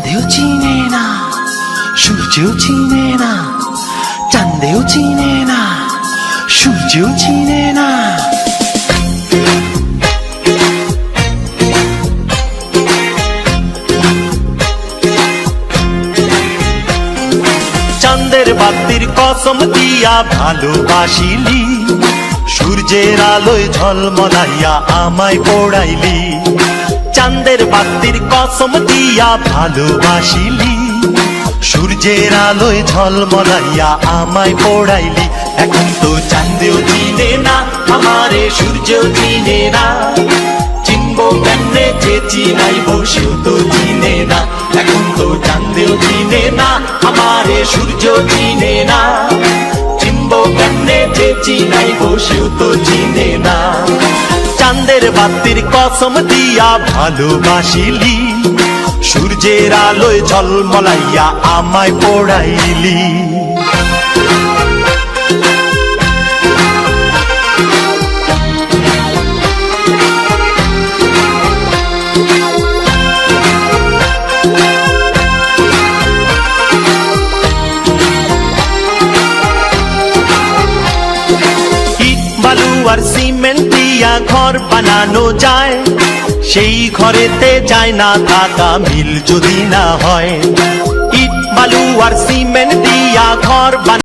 চাঁদেও চিনে না, সূর্যও চিনে না, চাঁদেও চিনে না, সূর্যও চিনে না। চাঁদের বাতির কসম দিয়া ভালোবাসিলি, সূর্যের আলোয় ঝলমলাইয়া আমায় পোড়াইলি। চাঁদের বাতির কসম দিয়া ভালোবাসিলি, সূর্যের আলোয় ঝলমলাইয়া আমায় পোড়াইলি। এখন তো চাঁদেও চিনে না আমারে, সূর্যও চিনে না, চিনবো কেমনে যে চিনাইব সেও তো চিনে না। এখন তো চাঁদেও চিনে না আমারে, সূর্যও চিনে না, চিনবো কেমনে যে চিনাইব সেও তো চিনে না। চাঁদের বাতির কসম দিয়া ভালোবাসিলি, সূর্যের আলোয় ঝলমলাইয়া আমায় পোড়াইলি। আর সিমেন্ট দিয়া ঘর বানানো যায়, সেই ঘরেতে যায় না থাকা মিল যদি না হয়। ইট বালু আর সিমেন্ট দিয়া ঘর